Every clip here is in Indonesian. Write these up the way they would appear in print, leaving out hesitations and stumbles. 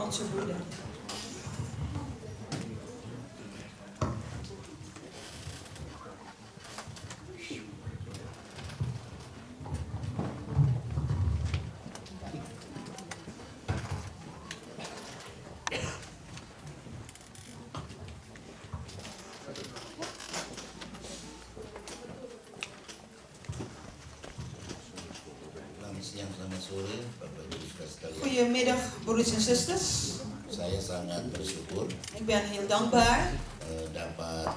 onze broeder. Selamat sore, Bapak Ibu sekalian. Goedemiddag, broeders en zusters. Saya sangat bersyukur Ik ben heel dankbaar dapat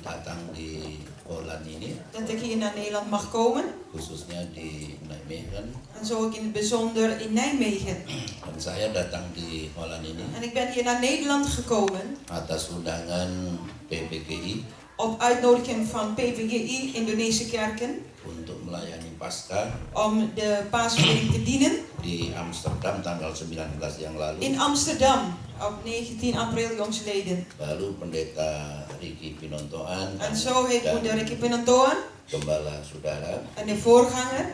datang di Holland ini, dat ik hier naar Nederland mag komen. khususnya di Nijmegen. En zo ook in het bijzonder in Nijmegen. Dan saya datang di Holland ini En ik ben hier naar Nederland gekomen atas undangan PPGI op uitnodiging van PPGI Indonesische Kerken untuk melayani Paskah om de paasviering te dienen di Amsterdam tanggal 19 yang lalu. in Amsterdam op 19 april jongsleden. Lalu pendeta Ricky Pinontoan En zo heeft dan moeder Ricky Pinantoan gembala saudara en de voorganger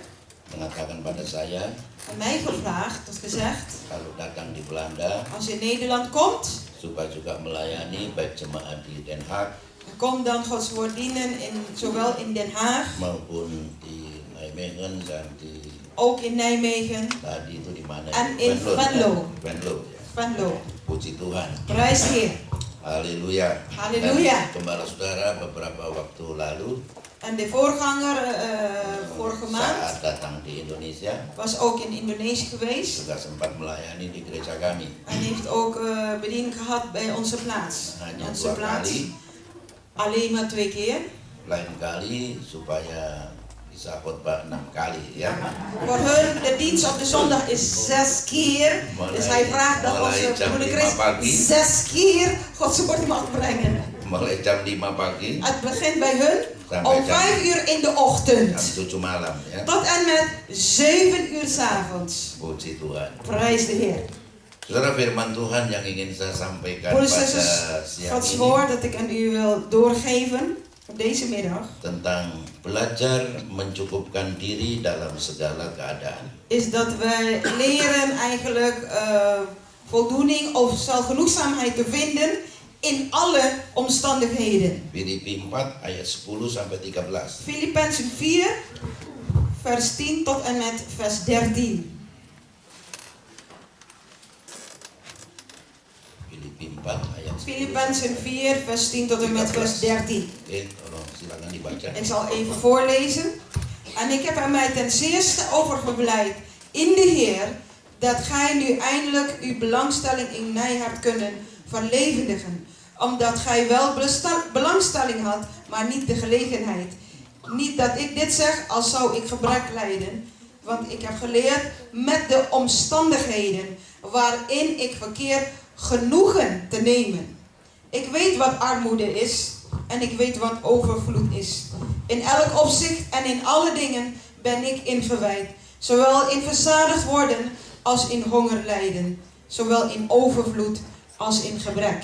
mengatakan pada saya, aan mij gevraagd, of gezegd, kalau datang di Belanda als je in Nederland komt, supaya juga melayani baik jemaat di Den Haag kom dan Gods woord dienen zowel in Den Haag, maupun di Nijmegen dan di ook in Nijmegen tadi itu di mana? en in Venlo. Venlo. Venlo. Puji Tuhan. Prijs de Heer. Haleluya. Haleluya. Dan Gembala saudara beberapa waktu lalu En de voorganger vorige maand saat datang di Indonesia was ook in Indonesië geweest juga sempat melayani di gereja kami. en heeft ook bediening gehad bij onze plaats. Hanya Onze 2 plaats kali, alleen maar 2 keer. lain kali supaya bisa khotbah 6 kali ya. Voor hun, de dienst op de zondag is 6 keer. Dus hij vraagt dat onze broeder Chris 6 keer Gods woord mag brengen. Mulai jam 5 pagi Het begint bij hun om 5 uur in de ochtend. jam 7 malam ya. Tot en met 7 uur 's avonds. Puji Tuhan. Prijs de Heer. Saudara, firman Tuhan yang ingin saya sampaikan Broeders en pada zusters, siang Gods ini woord dat ik aan u wil doorgeven op deze middag tentang belajar mencukupkan diri dalam segala keadaan. is dat wij leren eigenlijk voldoening of zelfgenoegzaamheid te vinden in alle omstandigheden. Filipi 4 ayat 10 sampai 13. Filippenzen 4 vers 10 tot en met vers 13. Filipi 4 ayat 10. Filippenzen 4 vers 10 tot en met vers 13. Oke, tolong silakan dibaca. Ik zal even voorlezen. En ik heb er mij ten zeerste over verblijd in de Heer dat gij nu eindelijk uw belangstelling in mij hebt kunnen verlevendigen. Omdat gij wel belangstelling had, maar niet de gelegenheid. Niet dat ik dit zeg als zou ik gebrek lijden. Want ik heb geleerd met de omstandigheden waarin ik verkeer genoegen te nemen. Ik weet wat armoede is en ik weet wat overvloed is. In elk opzicht en in alle dingen ben ik ingewijd. Zowel in verzadigd worden als in honger lijden. Zowel in overvloed als in gebrek.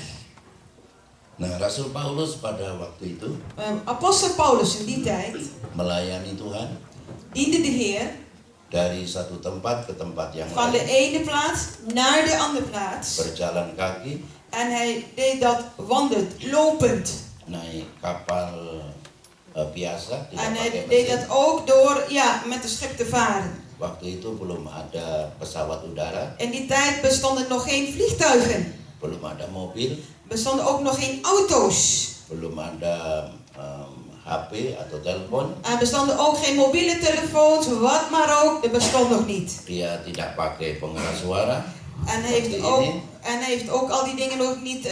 Nah, Rasul Paulus pada waktu itu Apostel Paulus in die tijd melayani Tuhan diende de Heer dari satu tempat ke tempat yang van de lain, ene plaats naar de andere plaats. berjalan kaki, En hij deed dat wandelend, lopend. naik kapal biasa, tidak En hij pakai deed mesin. dat ook door met de schip te varen. Waktu itu belum ada pesawat udara, In die tijd bestonden nog geen vliegtuigen. belum ada mobil, Bestonden ook nog geen auto's. belum ada HP atau telepon. Er bestonden ook geen mobiele telefoons, wat maar ook. Dat bestond nog niet. Dia tidak pakai pengeras suara. En Seperti hij heeft ook al die dingen nog niet,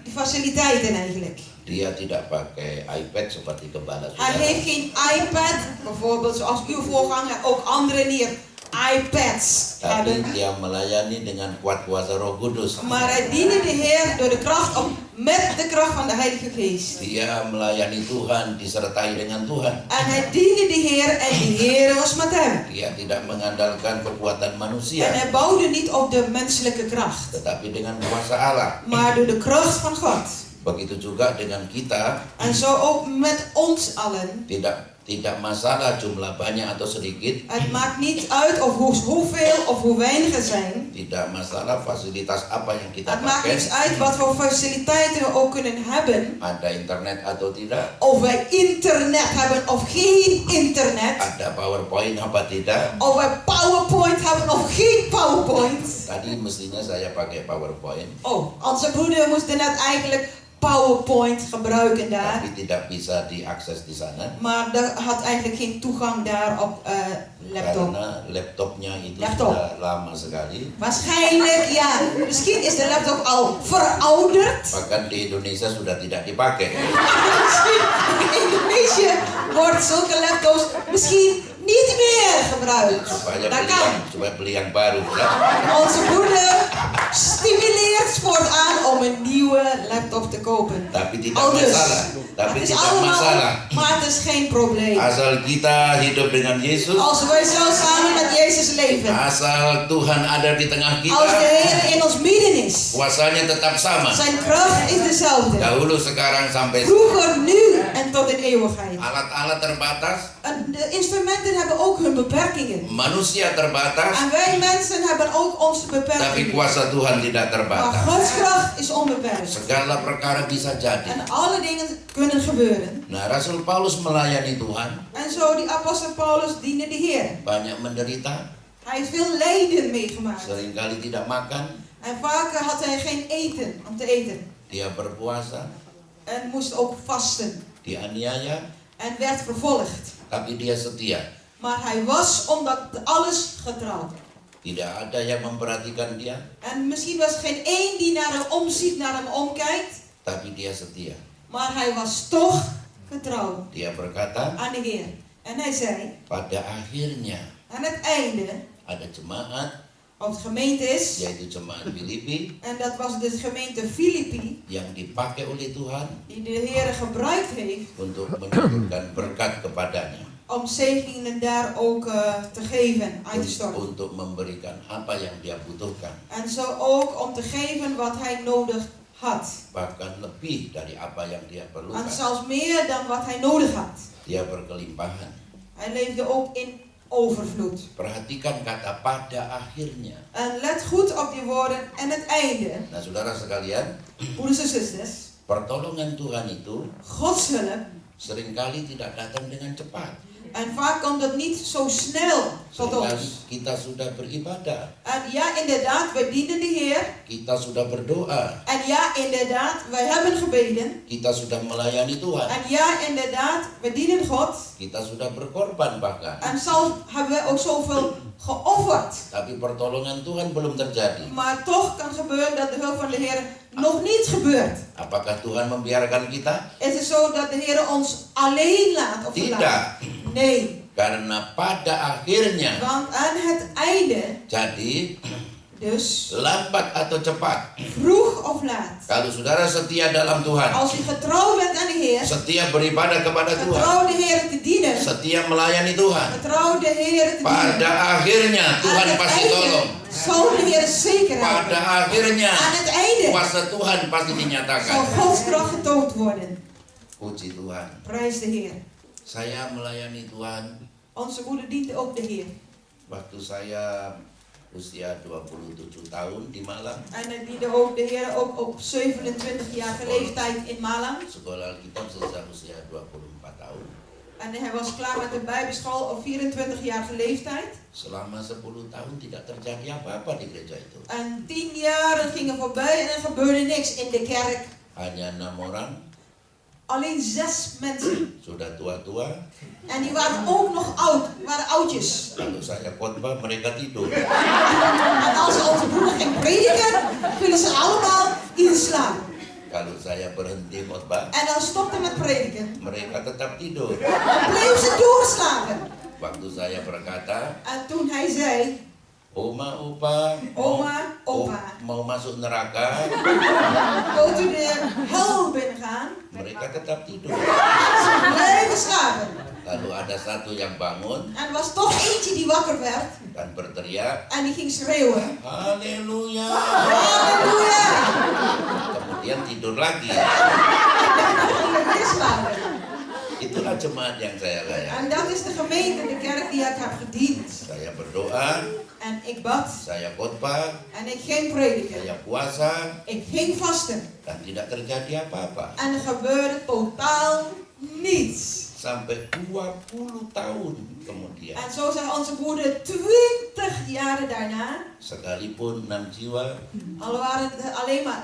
die faciliteiten eigenlijk. Dia tidak pakai iPad seperti gembala Hij saudara. heeft geen iPad, bijvoorbeeld zoals uw voorganger, ook anderen hier iPads Tapi hebben. dia melayani dengan kuat kuasa Roh Kudus. Maar hij diende de Heer door de kracht met de kracht van de Heilige Geest. Dia melayani Tuhan disertai dengan Tuhan. En hij diende de Heer en de Heer was met hem. Dia tidak mengandalkan kekuatan En manusia, hij bouwde niet op de menselijke kracht, tetapi dengan kuasa Allah. maar door de kracht van God. Begitu juga dengan kita, En zo ook met ons allen. tidak Tidak masalah jumlah banyak atau sedikit. Het maakt niet uit of hoeveel of hoe weinig er zijn. Tidak masalah fasilitas apa yang kita Het maakt pakai. niets uit wat voor faciliteiten we ook kunnen hebben. Ada internet atau tidak. Of wij internet hebben of geen internet. Ada PowerPoint apa tidak. Of wij PowerPoint hebben of geen PowerPoint. Tadi mestinya saya pakai PowerPoint. Oh, onze broeder moest net eigenlijk PowerPoint gebruiken daar. Tapi tidak bisa diakses di sana. Maar daar had eigenlijk geen toegang daar op laptop. Karena laptopnya itu Laptop. sudah lama sekali. Waarschijnlijk, ja. Misschien is de laptop al verouderd. Bahkan di Indonesia sudah tidak dipakai. Misschien in Indonesië wordt zulke laptops misschien niet meer gebruikt. Supaya beli yang baru. Ya. Onze broeder stimuleert voortaan om een nieuwe laptop te kopen. Tapi tidak Aldus. masalah. Tapi Het is tidak allemaal, masalah. maar het is geen probleem. Asal kita hidup dengan Yesus. Als wij zo samen met Jezus leven. Asal Tuhan ada di tengah Als de kita. Heer in ons midden is. Kuasanya tetap sama. Zijn kracht is dezelfde. Dahulu, sekarang, sampai Vroeger, nu en tot in eeuwigheid. alat-alat terbatas. En de instrumenten hebben ook hun beperkingen. Manusia terbatas. En wij mensen hebben ook onze Tapi beperkingen. kuasa Tuhan tidak Maar terbatas. Gods kracht is onbeperkt. Segala perkara bisa jadi. En alle dingen kunnen gebeuren. Nah, Rasul Paulus melayani Tuhan. En zo die apostel Paulus diende de Heer. Banyak menderita. Hij heeft veel lijden meegemaakt. Seringkali tidak makan. En vaker had hij geen eten om te eten. Dia berpuasa. En moest ook vasten. Dianiaya. En werd vervolgd. Tapi dia setia. Maar hij was omdat alles getrouw. Tidak ada yang memperhatikan dia. En misschien was er geen één die naar hem omziet, naar hem omkijkt. Tapi dia setia. Maar hij was toch getrouw Dia berkata, aan de Heer. En hij zei, pada akhirnya aan het einde, ada jemaat, als het gemeente is, yaitu jemaat Filipi, en dat was de gemeente Filippi, yang dipakai oleh Tuhan die de Heer gebruikt heeft untuk menurunkan berkat kepadanya. om zegeningen daar ook te geven, uit te storten. Untuk memberikan apa yang dia butuhkan. En zo ook om te geven wat hij nodig had. Bahkan lebih dari apa yang dia En perlukan. zelfs meer dan wat hij nodig had. Dia berkelimpahan. Hij leefde ook in overvloed. Perhatikan kata pada akhirnya. En let goed op die woorden en het einde. Nah, saudara sekalian, Broeders en zusters, pertolongan Tuhan itu Gods hulp. seringkali tidak datang dengan cepat. En vaak komt het niet zo snel tot Seringkali ons. kita sudah beribadah, En ja, inderdaad, wij dienen de Heer. kita sudah berdoa, En ja, inderdaad, wij hebben gebeden. kita sudah melayani Tuhan, En ja, inderdaad, we dienen God. kita sudah berkorban bahkan. En zelfs hebben we ook zoveel geofferd. Tapi pertolongan Tuhan belum terjadi. Maar toch kan gebeuren dat de hulp van de Heer nog niet gebeurt. Apakah Tuhan membiarkan kita? Is het zo dat de Heer ons alleen laat of Tidak. verlaat? Nee, Karena pada akhirnya, want aan het einde, jadi dus lambat atau cepat, vroeg of laat, kalau saudara setia dalam Tuhan, als je getrouw bent aan de Heer, setia beribadah kepada Tuhan, getrouw de Heer te dienen, setia melayani Tuhan, getrouw de Heer te pada dienen, akhirnya Tuhan aan het pasti einde tolong. zal de Heer zeker helpen. Pada akhirnya Aan het einde kuasa Tuhan pasti zal dinyatakan. Gods kracht getoond worden. Puji Tuhan. Prijs de Heer. Saya melayani Tuhan Onze moeder diende ook de Heer. waktu saya usia 27 tahun di Malang. En hij diende ook de Heer ook op 27-jarige leeftijd in Malang. Sekolah Alkitab sejak usia 24 tahun. En hij was klaar met de Bijbelschool op 24-jarige leeftijd. Selama 10 tahun tidak terjadi apa-apa di gereja itu. En 10 jaren gingen voorbij en er gebeurde niks in de kerk. Hanya 6 orang, Alleen 6 mensen. sudah tua-tua. En die waren ook nog oud, waren oudjes. Kalau saya khotbah mereka tidur. En als onze broeder ging prediken, gingen ze allemaal inslaan. Kalau saya berhenti khotbah, En dan stopte met prediken. mereka tetap tidur. Dan bleef ze doorslapen. Waktu saya berkata, En toen hij zei, Oma, opa, oma, opa, mau masuk neraka, wilt u de hel binnengaan? mereka tetap tidur. Ze bleven slapen. Lalu ada satu yang bangun En er was toch eentje die wakker werd. dan berteriak, En die ging schreeuwen. Haleluya. Halleluja! Kemudian tidur lagi. En dan ging hij weer slapen. Itulah jemaat yang saya layani. En dat is de gemeente, de kerk die ik heb gediend. Saya berdoa, En ik bad. saya khotbah, En ik ging prediken. saya puasa, Ik ging vasten. dan tidak terjadi apa-apa. En er gebeurde totaal niets. Sampai 20 tahun kemudian. En zo zijn onze broeder 20 jaren daarna, Sekalipun 6 jiwa, al waren het alleen maar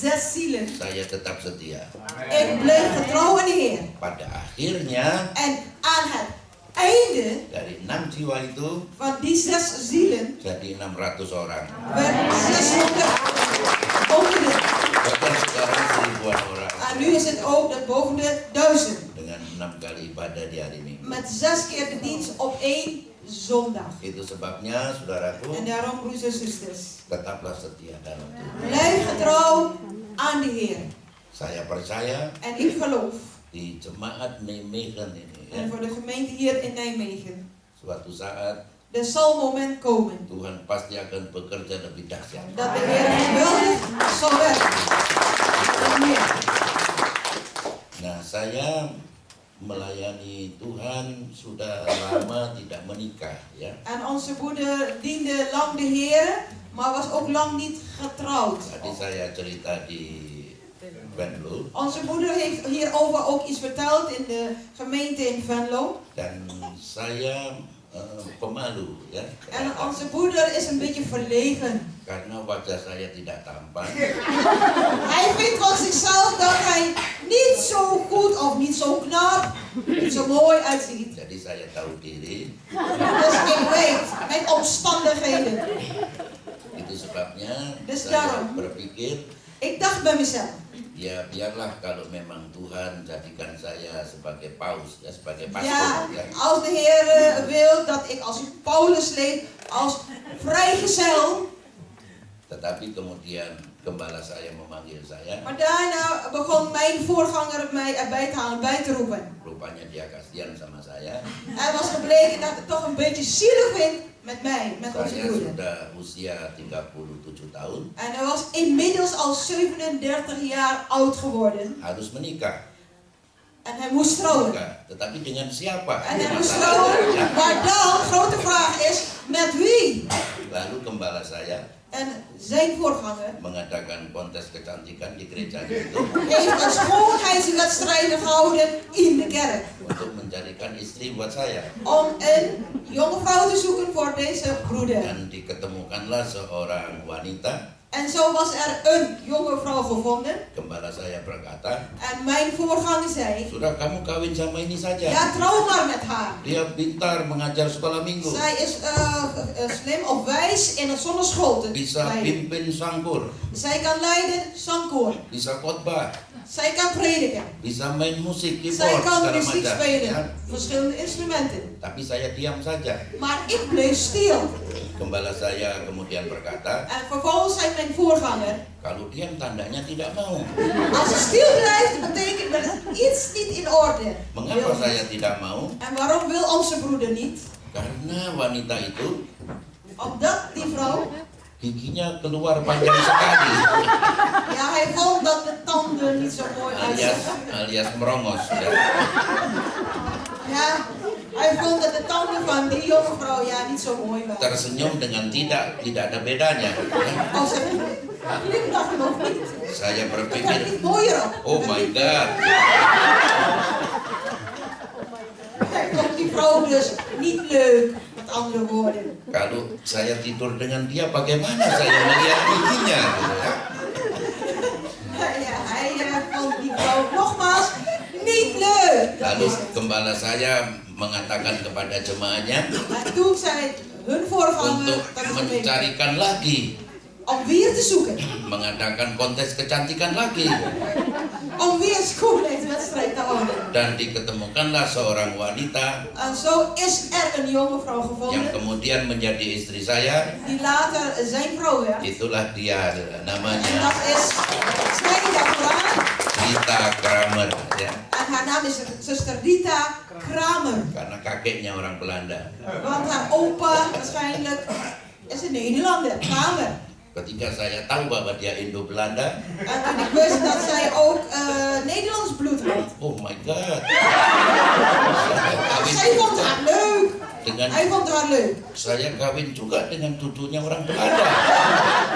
6 zielen, saya tetap setia. ik bleef getrouw in de Heer. Pada akhirnya, En aan het einde dari 6 jiwa itu van die 6 zielen jadi 600 orang. werd 600 boven de. Bahkan sekarang 1000-an orang. En nu is het ook dat boven de 1000. Dengan 6 kali ibadah di hari Minggu. Met 6 keer de dienst op 1 zondag. Itu sebabnya, saudaraku, En daarom, broers en zusters, tetaplah setia dalam Tuhan. blijf getrouw aan de Heer. Saya percaya En ik geloof, di jemaat Nijmegen ini, ya, en voor de gemeente hier in Nijmegen, suatu saat er zal moment komen Tuhan pasti akan bekerja lebih dahsyat. dat de Heer geweldig zal werken. En meer. Nah, saya melayani Tuhan sudah lama tidak menikah, ya. En onze broeder diende lang de Heer, maar was ook lang niet getrouwd. Tadi saya cerita di Venlo, Onze broeder heeft hierover ook iets verteld in de gemeente in Venlo. dan saya pemalu, ya. En onze broeder is een beetje verlegen. Karena wajah saya tidak tampan, Hij vindt van zichzelf dat hij niet zo goed of niet zo knap, niet zo mooi uitziet. jadi saya tahu diri. Dus ik weet mijn omstandigheden. Itu sebabnya Dus saya daarom. berpikir, Ik dacht bij mezelf, ya biarlah kalau memang Tuhan jadikan saya sebagai paus, ya, sebagai ja, pastor, ya. als de Heer wil dat ik als Paulus leef, als vrijgezel. Tetapi kemudian gembala saya memanggil saya, Maar daarna begon mijn voorganger mij erbij te halen, bij te roepen. rupanya dia kasihan sama saya. Er was gebleken dat het toch een beetje zielig vindt met mij, met onze Saya broeder. sudah usia 37 tahun, En hij was inmiddels al 37 jaar oud geworden. harus menikah. En hij moest trouwen. Menikah. Tetapi dengan siapa? En Itu hij moest masalahnya, trouwen. ya. Maar dan, grote vraag is, met wie? Lalu gembala saya En zijn voorganger mengadakan kontes kecantikan di gerejanya itu heeft een schoonheidswedstrijd gehouden in de kerk. untuk mencarikan istri buat saya. Om een jonge vrouw te zoeken voor deze broeder. Dan diketemukanlah seorang wanita. En zo was er een jonge vrouw gevonden. Gembala saya berkata, En mijn voorganger zei, sudah kamu kawin sama ini saja. ja, trouw maar met haar. Dia pintar mengajar sekolah minggu. Zij is slim of wijs in een zonneschool te Bisa leiden. pimpin sangkur, Zij kan leiden, zangkoor. bisa khotbah, Zij kan prediken. bisa main musik, Zij keyboard, kan segala muziek macam. spelen. Ya. Verschillende instrumenten. Tapi saya diam saja. Maar ik bleef stil. Gembala saya kemudian berkata, En vervolgens zei mijn voorganger, kalau diam tandanya tidak mau. als je stil blijft, betekent dat het iets niet in orde. Mengapa wil. saya tidak mau? En waarom wil onze broeder niet? Karena wanita itu Omdat die vrouw, giginya keluar panjang sekali, ja, hij vond dat de tanden niet zo mooi alias uitzagen. merongos. Ya. Ja, hij vond dat de tanden van die jonge vrouw ja, niet zo mooi waren. Tersenyum dengan tidak ada bedanya. Ya. Als ze glimlachen of niet, Saya dat gaat berpikir, niet mooier op. oh my God, Hij vond die vrouw dus niet leuk, met andere woorden. kalau saya tidur dengan dia, bagaimana saya melihat giginya? Gitu, ya. Ja, hij vond die vrouw nogmaals niet leuk. Dat Lalu is het. gembala saya mengatakan kepada jemaahnya En toen zei hun voorganger untuk dat het gemeente, mencarikan lagi, om weer te zoeken. mengadakan kontes kecantikan lagi, Om weer een schoonheidswedstrijd te houden. dan diketemukanlah seorang wanita En zo is er een jonge vrouw yang gevonden, kemudian menjadi istri saya. die later zijn vrouw werd. Itulah dia, En namanya dat is Sneida Kramer. Rita Kramer, ya. En haar naam is zuster Rita Kramer. Karena kakeknya orang Belanda. Want haar opa waarschijnlijk is een Nederlander, Kramer. Ketika saya tahu bahwa dia Indo-Belanda, En toen ik wist dat zij ook Nederlands bloed had. oh my God. Zij vond haar leuk. Dengan Hij vond haar leuk. saya kawin juga dengan cucunya orang Belanda.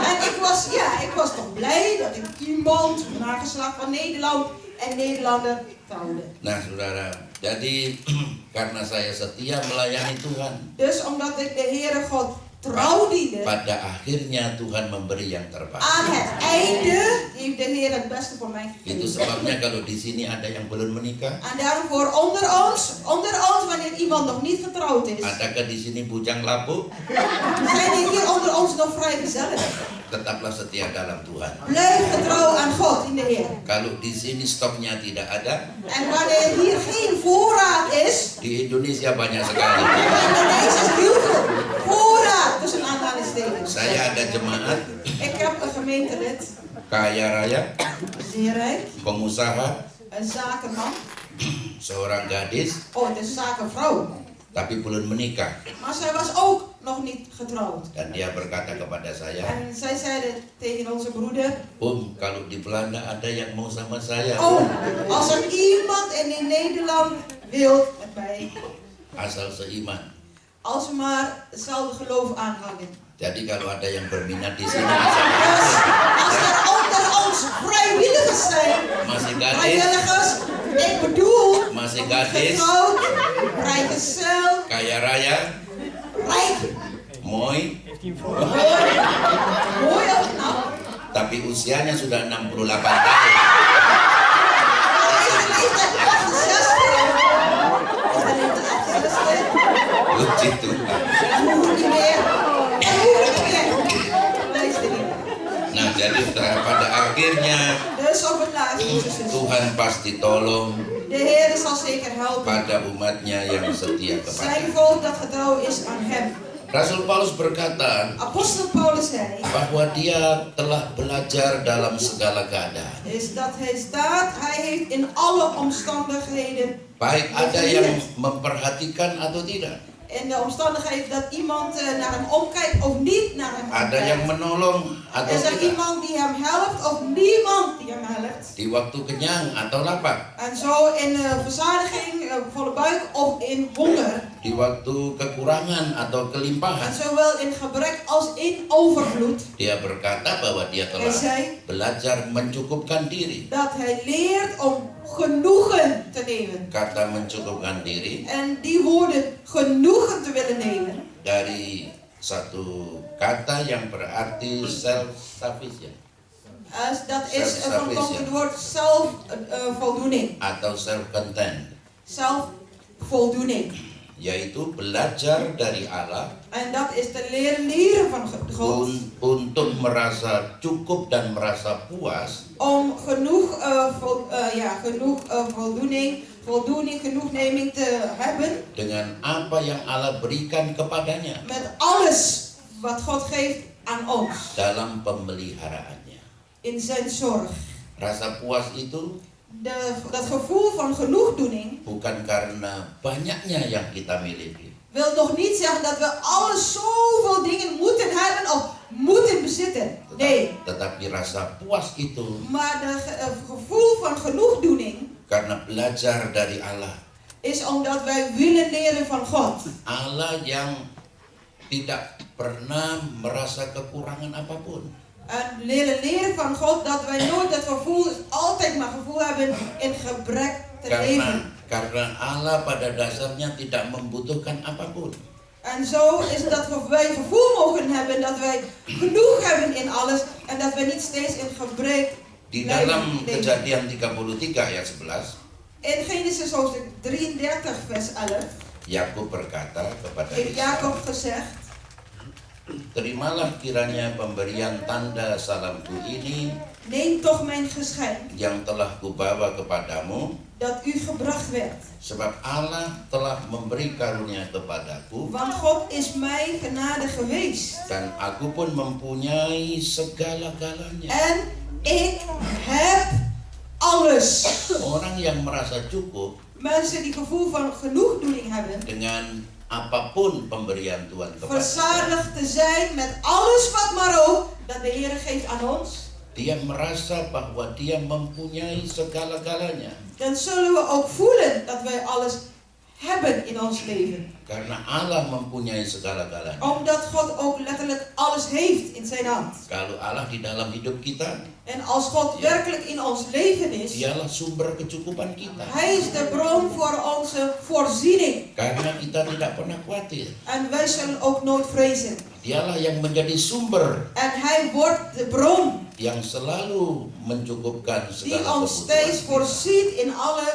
En ik was toch blij dat ik iemand nageslacht van Nederland en Nederlander trouwde. Nah saudara, jadi karena saya setia melayani Tuhan, Dus omdat ik de Heere God trouw diende, pada akhirnya Tuhan memberi yang terbaik. aan het einde heeft de Heer het beste voor mij Itu gegeven. sebabnya kalau di sini ada yang belum menikah, En daarvoor onder ons wanneer iemand nog niet getrouwd is, adakah di sini bujang lapuk? zijn er hier onder ons nog vrijgezellen. Tetaplah setia dalam Tuhan. Blijf getrouw aan God in de Heer. Kalau di sini stoknya tidak ada, En wanneer hier geen voorraad is, di Indonesia banyak sekali. in Indonesië is heel veel voorraad tussen aanhalingstekens. Saya ada jemaat Ik heb een gemeentelid, kaya raya, zeer rijk, pengusaha, een zakenman. seorang gadis, Oh, het is een zakenvrouw. tapi belum menikah. Maar zij was ook nog niet getrouwd. Dan dia berkata kepada saya, En zij zeiden tegen onze broeder: kalau di Belanda ada yang mau sama saya. Oh, als er iemand in Nederland wil met mij, Asal seiman. als ze maar hetzelfde geloof aanhangen. Jadi kalau ada yang berminat di sini, Dus als er onder ons vrijwilligers zijn, masih gadis, vrijwilligers, ik bedoel, masih gadis, getrouwd, vrijgezel, kaya raya, rijk, mooi, mooi of knap. tapi usianya sudah 68 tahun. Is de leeftijd 68? Is de leeftijd 68? Puji Tuhan. Hoeft niet meer. En hoeft niet meer. Prijs de Heer. Nah, jadi saudara, pada akhirnya Dus op het laatste, Tuhan pasti tolong de Heer zal zeker helpen. pada umatnya yang setia kepada. Zijn volk dat getrouw is aan hem. Rasul Paulus berkata Apostel Paulus zei, bahwa dia telah belajar dalam segala keadaan. is dat hij heeft in alle omstandigheden, Baik ada yang memperhatikan atau tidak. in de omstandigheid dat iemand naar hem omkijkt of niet naar hem Ada yang omkijkt. menolong atau Is er tidak. iemand die hem helpt of niemand die hem helpt? Di waktu kenyang atau lapar. En zo in verzadiging, volle buik of in honger. Di waktu kekurangan atau En kelimpahan. zowel in gebrek als in overvloed. Dia berkata bahwa dia Hij telah zei belajar mencukupkan diri. dat hij leert om genoegen te nemen. Kata mencukupkan diri En die woorden genoegen te willen nemen, dari satu kata yang berarti self-sufficient dat is van komt het woord zelfvoldoening. atau self-content, Zelfvoldoening. yaitu belajar dari Allah En dat is te leren van God. untuk merasa cukup dan merasa puas Om genoeg genoegneming te hebben dengan apa yang Allah berikan kepadanya met alles wat God geeft aan ons dalam pemeliharaannya. in zijn zorg. Rasa puas itu Dat gevoel van genoegdoening bukan karena banyaknya yang kita miliki, wil nog niet zeggen dat we alles zoveel dingen moeten hebben of moeten bezitten. Nee, tetapi rasa puas itu maar het gevoel van genoegdoening karena belajar dari Allah. is omdat wij willen leren van God. Allah yang tidak pernah merasa kekurangan apapun. En leren van God dat wij nooit het gevoel, altijd maar gevoel hebben in gebrek te leven. Karena Allah pada dasarnya tidak membutuhkan apapun. En zo is het dat wij gevoel mogen hebben dat wij genoeg hebben in alles en dat wij niet steeds in gebrek Di blijven dalam leven. Kejadian 33 ayat 11, In Genesis hoofdstuk 33 vers 11 Yakub berkata kepada heeft Ishak, Jacob gezegd: terimalah kiranya pemberian tanda salamku ini neem toch mijn geschenk yang telah kubawa kepadamu, dat u gebracht werd. sebab Allah telah memberi karunia kepadaku, Want God is mij genade geweest. dan aku pun mempunyai segala-galanya. En ik heb alles. Orang yang merasa cukup Mensen die gevoel van genoegdoening hebben, dengan apapun pemberian Tuhan kepada kita. Verzadigd te zijn met alles wat maar ook dat de Heer geeft aan ons. Dia merasa bahwa dia mempunyai segala-galanya. Dan zullen we ook voelen dat wij alles hebben in ons leven. Karena Allah mempunyai segala-galanya. Omdat God ook letterlijk alles heeft in zijn hand. Kalau Allah di dalam hidup kita, En als God werkelijk in ons leven is, dialah sumber kecukupan kita. Hij is de bron voor onze voorziening. Karena kita tidak pernah khawatir. En wij zullen ook nooit vrezen. Dialah yang menjadi sumber En Hij wordt de bron yang selalu mencukupkan die segala ons steeds kebutuhan. voorziet in alle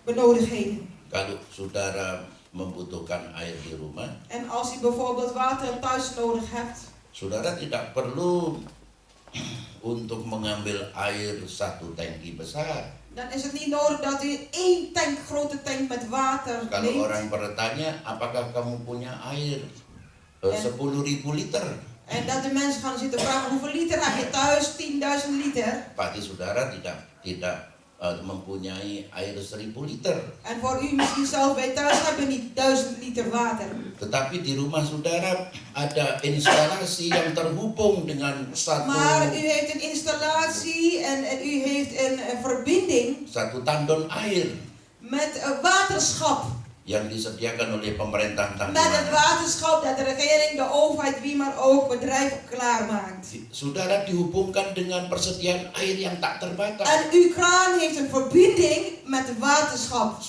benodigdheden. Kalau saudara membutuhkan air di rumah, En als u bijvoorbeeld water thuis nodig hebt, saudara tidak perlu untuk mengambil air satu tangki besar. dan is het niet nodig dat u één tank, grote tank met water Kalau neemt. orang bertanya, apakah kamu punya air 10.000 liter? En dat de mensen gaan zitten vragen hoeveel liter heb je thuis? 10.000 liter. Pasti saudara tidak mempunyai air 1.000 liter. En voor u misschien zelf bij thuis hebben niet 1000 liter water. Tetapi di rumah saudara ada instalasi yang terhubung dengan Maar u heeft een installatie en u heeft een verbinding satu tandon air met een waterschap. yang disediakan oleh pemerintah entah di Met het mana. waterschap dat de regering, de overheid, wie maar ook, bedrijf klaarmaakt. Saudara dihubungkan dengan persediaan air yang tak terbatas. En uw kraan heeft een verbinding met het waterschap.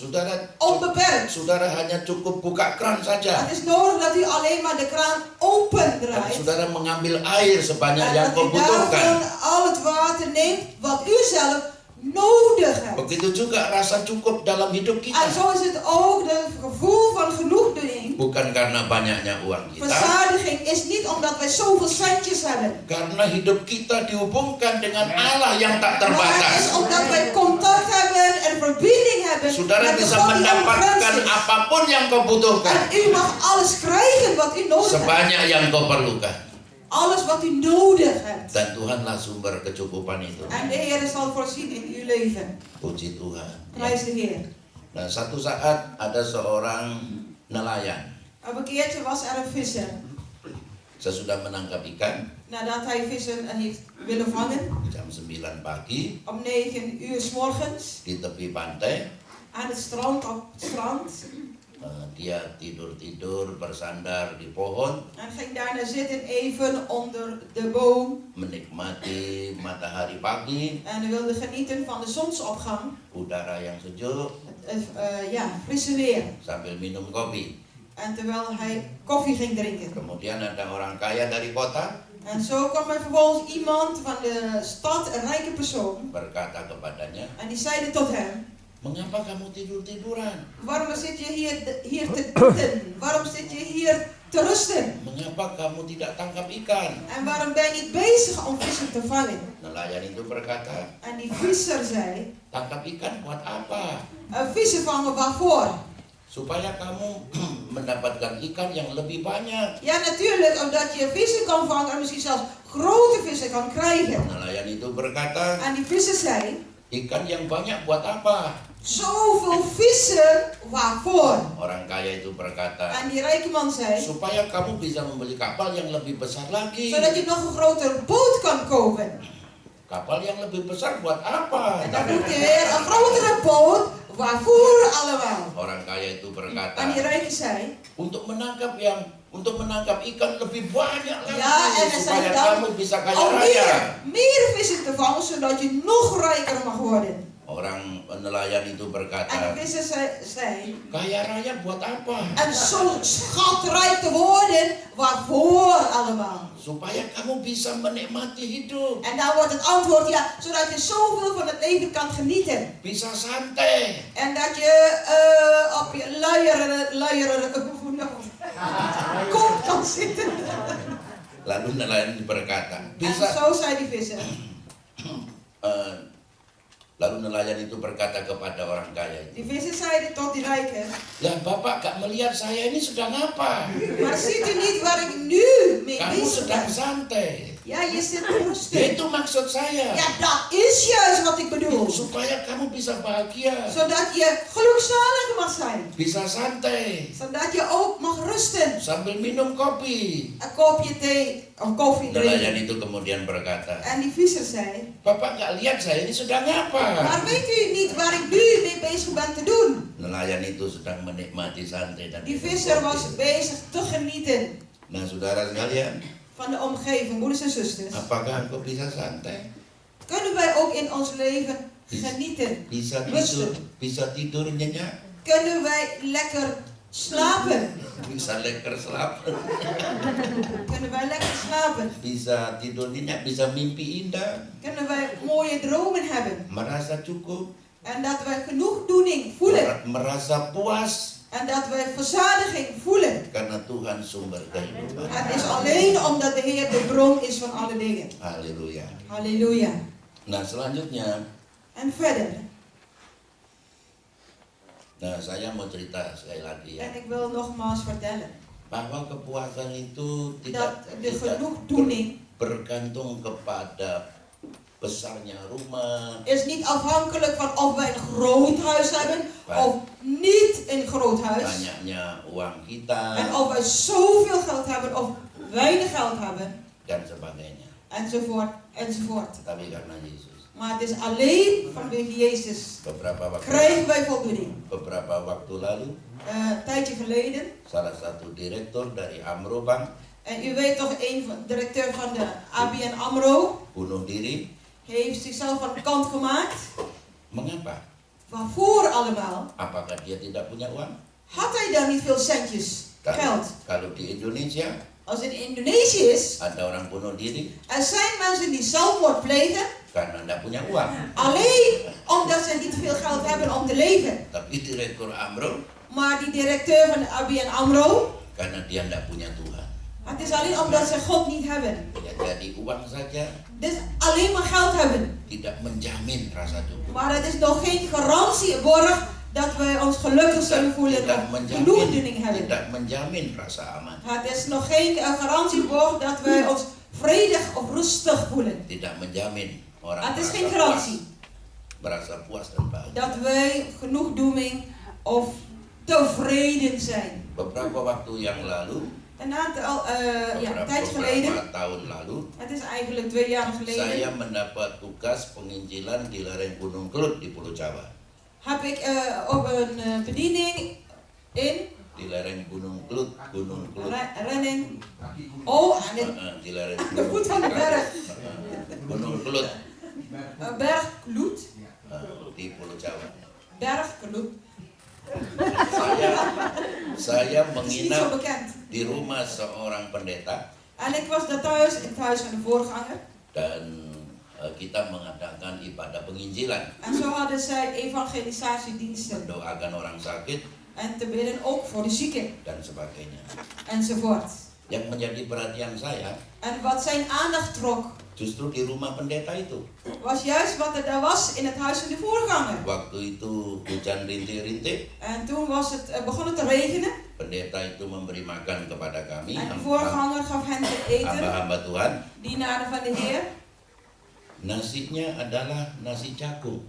Onbeperkt. Saudara hanya cukup buka kran saja. Het is nodig dat u alleen maar de kraan open Dan draait. saudara mengambil air sebanyak En yang dat kau u daarvan butuhkan. al het water neemt wat u zelf nodig hebt. Begitu juga rasa cukup dalam hidup En kita. zo is het ook het gevoel van genoegdoening. Bukan karena banyaknya uang kita, Verzadiging is niet omdat wij zoveel centjes hebben. karena hidup kita dihubungkan dengan Allah yang tak Maar het terbatas. is omdat wij contact hebben en verbinding hebben Saudara met de bisa God die mendapatkan onbegrensd is. apapun yang kau butuhkan, En u mag alles krijgen wat u nodig hebt. sebanyak yang kau perlukan. Alles wat u nodig hebt. Dan Tuhanlah sumber kecukupan itu. En de Heer zal voorzien in uw leven. Puji Tuhan. Prijs de Heer. Nah, satu saat ada seorang nelayan. Op een keertje was er een visser. Sesudah menangkap ikan, Nadat hij vissen heeft willen vangen. jam 9 pagi, Om 9 uur 's morgens. di tepi pantai, Aan het strand, op het strand. dia tidur-tidur bersandar di pohon, En ging daarna zitten even onder de boom. menikmati matahari pagi, En hij wilde genieten van de zonsopgang. udara yang sejuk, Ja, frisse weer. sambil minum kopi. En terwijl hij koffie ging drinken. Kemudian ada orang kaya dari kota En zo kwam er vervolgens iemand van de stad, een rijke persoon. berkata kepadanya, En die zeide tot hem: "Mengapa kamu tidur-tiduran? waarom zit je hier te eten? Waarom zit je hier te rusten? Mengapa kamu tidak tangkap ikan?" En waarom ben je niet bezig om vissen te vangen? Nelayan itu berkata, En die visser zei: "Tangkap ikan buat apa? vissen vangen waarvoor? Supaya kamu mendapatkan ikan yang lebih banyak." Ja, natuurlijk, omdat je vissen kan vangen en misschien zelfs grote vissen kan krijgen. Nelayan itu berkata, En die visser zei: "Ikan yang banyak buat apa?" zoveel vissen waarvoor? Orang kaya itu berkata, En die rijke man zei: "Supaya kamu bisa membeli kapal yang lebih besar lagi." zodat je nog een grotere boot kan kopen. Kapal yang lebih besar buat apa? En dan vroeg de Heer: een grotere boot, waarvoor allemaal? Orang kaya itu berkata, En die rijke zei: untuk menangkap ikan lebih banyak lagi, ja, en hij supaya zei dan kamu bisa kaya om raya. meer vissen te vangen, zodat je nog rijker mag worden. Orang nelayan itu En berkata, de visser zei: kaya raya buat apa? en zo schatrijk te worden, waarvoor allemaal? Supaya kamu bisa menikmati hidup, En dan wordt het antwoord: ja, zodat je zoveel van het leven kan genieten. bisa santai. En dat je op je luier kont kan zitten. Lalu nelayan berkata, En bisa. zo zei die visser. Lalu nelayan itu berkata kepada orang kaya itu, Die visser zeiden tot die rijke: "Lah bapak gak melihat saya ini sedang apa? maar ziet u niet waar ik nu mee Kamu bezig sedang ben? santai." Ja, je zit rustig. Itu maksud saya. Ja, dat is juist wat ik bedoel. Supaya kamu bisa bahagia, Zodat je gelukzalig mag zijn. bisa santai, Zodat je ook mag rusten. sambil minum kopi. Een kopje thee of koffie Nelayan drinken. itu kemudian berkata, En die visser zei, Bapak nggak lihat saya ini sedang apa? maar weet u niet waar ik nu mee bezig ben te doen? Nelayan itu sedang menikmati santai dan Die minum visser kopi. was bezig te genieten Nah, saudara sekalian, van de omgeving, moeders en zusters. apakah engkau bisa santai? Kunnen wij ook in ons leven genieten? Bisa Rusten. tidur nyenyak? Kunnen wij lekker slapen? Bisa lekker slapen? Kunnen wij lekker slapen? Bisa tidur nyenyak, bisa mimpi indah, Kunnen wij mooie dromen hebben? merasa cukup, En dat wij genoegdoening voelen? merasa puas En dat wij verzadiging voelen? karena Tuhan sumber kehidupan. Het is alleen omdat de Heer de bron is van alle dingen. Haleluya. Halleluja. Nah, selanjutnya, En verder. nah saya mau cerita sekali lagi ya, En ik wil nogmaals vertellen. bahwa kepuasan itu Dat de tidak genoegdoening bergantung kepada besarnya rumah, is niet afhankelijk van of wij een groot huis hebben of niet een groot huis. banyaknya uang kita, En of wij zoveel geld hebben of weinig geld hebben. dan sebagainya. Enzovoort, enzovoort. Tapi karena Yesus. Maar het is alleen vanwege Jezus Beberapa krijgen wij voldoening. waktu lalu, Een tijdje geleden. salah satu direktur dari Amro Bank En u weet toch, directeur van de ABN AMRO bunuh diri. heeft zichzelf van de kant gemaakt. Mengapa? Waarvoor allemaal? Apakah dia tidak punya uang? Had hij dan niet veel centjes geld? Kalau di Indonesia Als het in Indonesië is, ada orang bunuh diri er zijn mensen die zelfmoord plegen karena tidak punya uang. alleen omdat ze niet veel geld hebben om te leven. Tapi direktur Amro Maar die directeur van de ABN AMRO, karena dia tidak punya Tuhan. het is alleen omdat ze God niet hebben. Ya, jadi uang saja Dus alleen maar geld hebben. tidak menjamin rasa cukup. Maar het is nog geen garantie, borg, dat wij ons gelukkig zullen voelen Tidak of genoegdoening hebben. tidak menjamin rasa aman. Het is nog geen garantie, borg, dat wij ons vredig of rustig voelen. Tidak menjamin orang Het is merasa geen garantie merasa puas dan bahagia. dat wij genoegdoening of tevreden zijn. Beberapa waktu yang lalu, Een aantal, een tijd geleden, beberapa tahun lalu, het is eigenlijk 2 jaar saya geleden, mendapat tugas penginjilan di lereng Gunung Kelut di Pulau Jawa. heb ik op een bediening in Di lereng Gunung Kelut, Renning. Oh, aan het di lereng aan de voet van de berg. Gunung Kelut Berg Kloet. di Pulau Jawa. Berg Kloet. Saya Het is niet zo menginap bekend. di rumah seorang pendeta En ik was daar thuis, in het huis van de voorganger. dan kita mengadakan ibadah penginjilan, En zo hadden zij evangelisatiediensten. mendoakan orang sakit En te bidden ook voor de zieken. dan sebagainya. Enzovoort. Yang menjadi perhatian saya En wat zijn aandacht trok, justru di rumah pendeta itu. was juist wat er daar was in het huis van de voorganger. Waktu itu hujan rintik-rintik, En toen begon het te regenen. pendeta itu memberi makan kepada kami, En de voorganger gaf hen te eten, hamba-hamba Tuhan. dienaren van de Heer. Nasinya adalah nasi jagung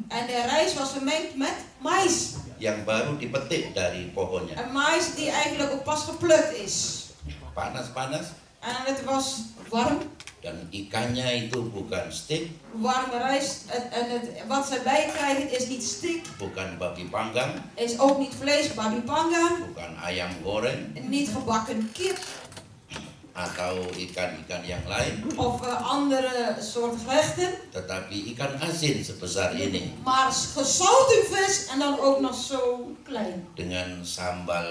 En de rijst was vermengd met mais. yang baru dipetik dari pohonnya. Een mais die eigenlijk ook pas geplukt is. Panas-panas En het was warm. dan ikannya itu bukan steak, Warme rijst. Wat ze bij krijgen is niet stiek. bukan babi panggang, Is ook niet vlees, babi panggang. bukan ayam goreng Niet gebakken kip. atau ikan-ikan yang lain, Of andere soort gerechten. tetapi ikan asin sebesar ini Maar gezouten vis en dan ook nog zo klein. dengan sambal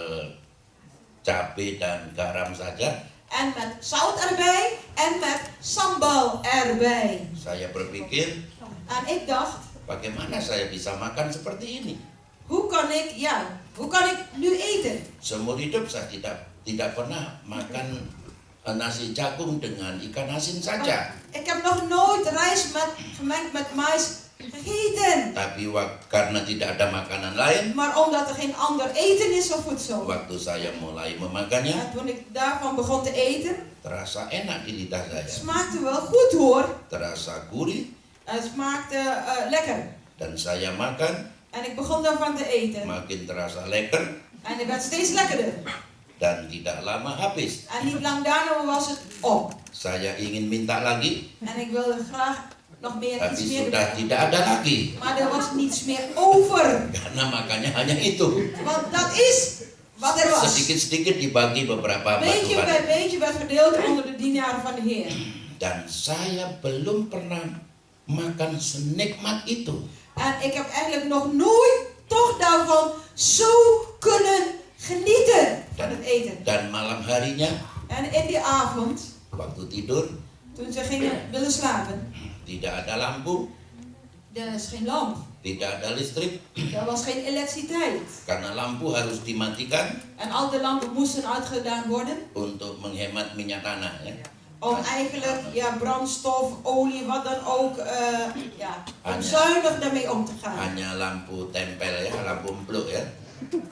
cabai dan garam saja. En met zout erbij en met sambal erbij. Saya berpikir, En ik dacht, bagaimana saya bisa makan seperti ini? hoe kan ik nu eten? Seumur hidup saya tidak pernah makan nasi jagung dengan ikan asin saja. Ik heb nog nooit rijst gemengd met mais gegeten. Tapi karena tidak ada makanan lain, Maar omdat er geen ander eten is of voedsel. waktu saya mulai memakannya, En toen ik daarvan begon te eten, terasa enak di lidah saya. het smaakte wel goed hoor. Terasa gurih, Het smaakte lekker. dan saya makan, En ik begon daarvan te eten. makin terasa lekker, En het werd steeds lekkerder. dan tidak lama habis. En niet lang daarna was het op. Saya ingin minta lagi, En ik wilde graag nog meer iets tapi meer sudah erbij. tidak ada lagi. Maar er was niets meer over. Karena makannya hanya itu. Want dat is wat er was. Sedikit-sedikit dibagi beberapa Beetje batuan. bij beetje werd verdeeld onder de dienaren van de Heer. Dan saya belum pernah makan senikmat itu. En ik heb eigenlijk nog nooit toch daarvan zo kunnen genieten van het eten. Dan malam harinya, En in die avond, waktu tidur, toen ze gingen willen slapen, tidak ada lampu, er is geen lamp. tidak ada listrik. Er was geen elektriciteit. Karena lampu harus dimatikan En al de lampen moesten uitgedaan worden. untuk menghemat minyak tanah. Ya. Om eigenlijk brandstof, olie, wat dan ook, om Hanya- zuinig daarmee om te gaan. Hanya lampu tempel ya, lampu empluk ya.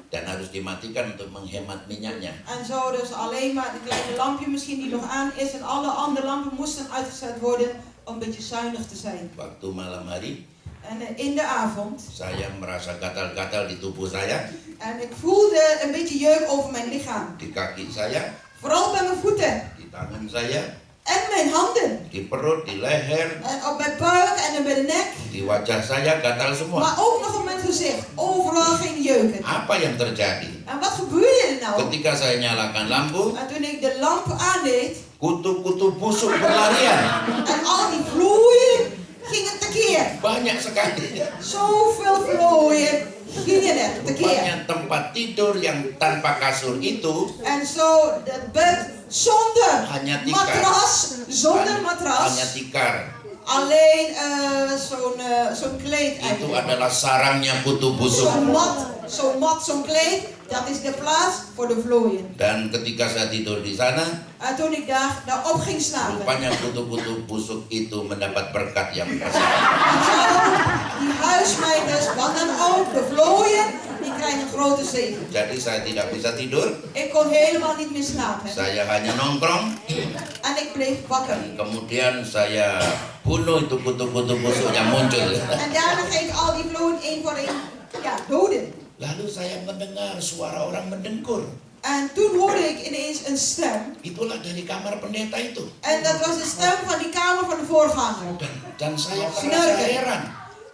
Dan harus dimatikan untuk menghemat minyaknya. En zo dus alleen maar het kleine lampje misschien die nog aan is. En alle andere lampen moesten uitgezet worden om een beetje zuinig te zijn. Waktu malam hari, En in de avond, saya merasa gatal-gatal di tubuh saya, en ik voelde een beetje jeuk over mijn lichaam. di kaki saya, Vooral bij mijn voeten di tangan saya, en mijn handen. di perut, di leher, En op mijn buik en bij de nek. di wajah saya gatal semua. Maar ook nog op mijn gezicht. Overal ging jeuken. Apa yang terjadi? En wat gebeurde er nou? Ketika saya nyalakan lampu, En toen ik de lamp aandeed. kutu-kutu busuk berlarian. En al die vlooien gingen tekeer. Banyak sekali. Zoveel vlooien gingen er tekeer. Rupanya tempat tidur yang tanpa kasur itu En zo het bed zonder hanya tikar. matras. Zonder Hanya matras. tikar. Alleen zo'n kleed Itu eigenlijk. adalah sarangnya kutu busuk. Zo'n mat, zo'n kleed. Dat is de plaats voor de vlooien. Dan ketika saya tidur di sana, En toen ik daarop ging slapen. rupanya kutu-kutu busuk itu mendapat berkat yang besar. En zo, die huismeiders, wat dan ook, de vlooien, die krijgen een grote zegen. Jadi saya tidak bisa tidur, Ik kon helemaal niet meer slapen. saya hanya nongkrong. En ik bleef wakker. Kemudian saya bunuh itu kutu-kutu busuk yang muncul. En daarna ging ik al die vlooien één voor één doden. Lalu saya mendengar suara orang mendengkur. En toen hoorde ik ineens een stem. Itulah dari kamar pendeta itu. En dat was de stem van die kamer van de voorganger. Dan saya merasa Snurken. heran.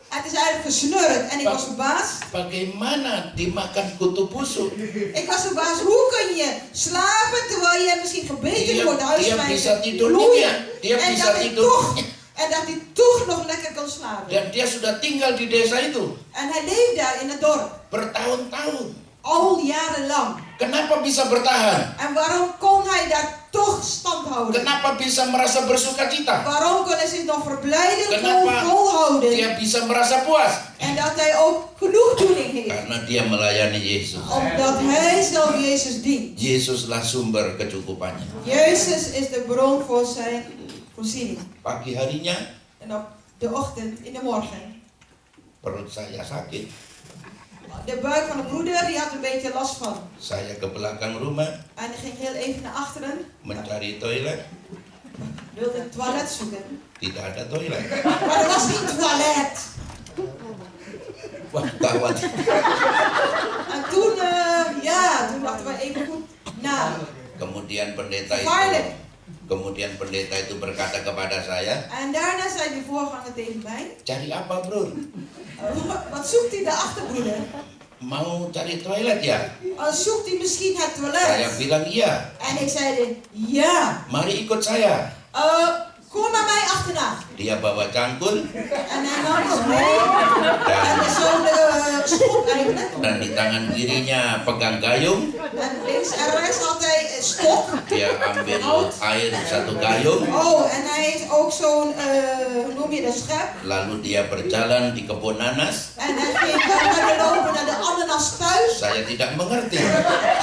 Het is eigenlijk gesnurkt en ik was verbaasd. Bagaimana dimakan kutu busuk? Ik was verbaasd, hoe kun je slapen terwijl je misschien gebeten wordt, Dia bisa huismeisje, tidur vloeien. dia En bisa dat hij tidur. toch, en dat hij toch nog lekker kan slapen. Dan dia sudah tinggal di desa itu En hij leeft daar in het dorp, bertahun-tahun. al jarenlang. Kenapa bisa bertahan? En waarom kon hij daar toch stand houden? Kenapa bisa merasa bersuka cita? Waarom kon hij zich nog verblijden, Kenapa volhouden? dia bisa merasa puas? En dat hij ook genoegdoening heeft. Karena dia melayani Yesus. Omdat hij zelf Jezus dient. Yesuslah sumber kecukupannya. Jezus is de bron voor zijn voorziening. Pagi harinya En op de ochtend, in de morgen. perut saya sakit. De buik van de broeder, die had een beetje last van. Saya ke belakang rumah En hij ging heel even naar achteren. mencari toilet. Wilde het toilet zoeken. Tidak ada toilet. Maar er was geen toilet. Wah, gawat. En toen, toen dachten we even goed na. Kemudian pendeta Gevaarlijk. itu berkata kepada saya, En daarna zei de voorganger tegen mij. cari apa bro? Wat zoekt hij daarachter, broeder? Mau cari toilet ya? Zoekt hij misschien het Saya toilet? bilang iya. En ik zei, ja. Mari ikut saya. Kom maar mij achterna. Dia bawa cangkul En hij nam ons mee. En zo'n schop eigenlijk. Dan di tangan kirinya pegang gayung. En links en rechts had hij een stok. Dia ambil air satu gayung. Oh, en hij heeft ook zo'n, hoe noem je dat, schep. Lalu dia berjalan di kebun nanas. En hij ging dan lopen naar de ananastuin. Saya tidak mengerti.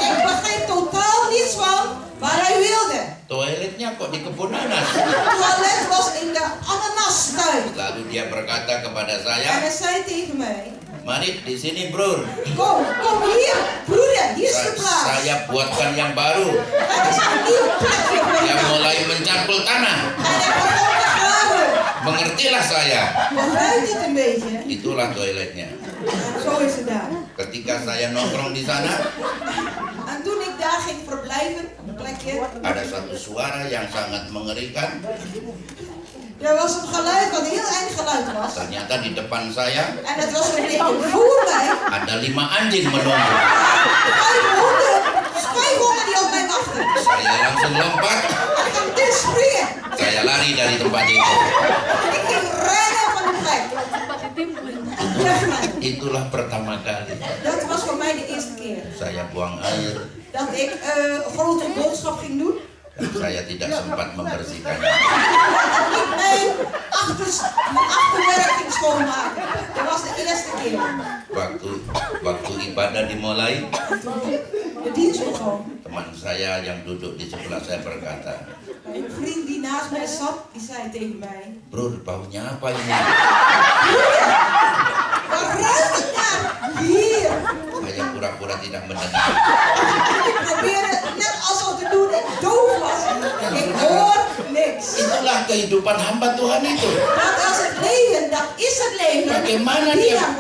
Ik begreep totaal niets van waar hij wilde. Toiletnya kok di kebun nanas? Het toilet was in de ananastuin. Lalu dia berkata kepada En saya, hij zei tegen mij, mari di sini broer. kom hier, broeder, hier is de plaats. Saya buatkan yang baru. Het is een nieuw plekje voor Dia jou. mulai mencangkul tanah. En hij begon te graven. Mengertilah saya. Begrijpt het een beetje? Itulah toiletnya. En zo is het daar. Ketika saya nongkrong di sana, En toen ik daar ging verblijven, op een plekje, ada satu suara yang sangat mengerikan. er was een geluid wat heel eng geluid was. Ternyata di depan saya En het was een beetje voor mij. ada 5 anjing menunggu. 500 die op mij wachten. Saya langsung lompat. Ik ging dit springen. Saya lari dari tempat itu. Ik ging rennen van de plek. Wegrennen. Itulah pertama kali Dat was voor mij de eerste keer. saya buang air Dat ik een grote boodschap ging doen. dan saya tidak sempat membersihkannya. Ik mijn achterwerk ging schoonmaken. Dat was de eerste keer. Waktu ibadah dimulai, De dienst begon. teman saya yang duduk di sebelah saya berkata, Een vriend die naast mij zat, die zei tegen mij: "Bro, baunya apa ini?" waar ruikt het naar? Hier. Saya pura-pura tidak mendengar. Ik probeerde net alsof te doen ik doof was. Ik hoor niks. Itulah kehidupan hamba Tuhan itu. Dat is het leven, dat is het leven. Bagaimana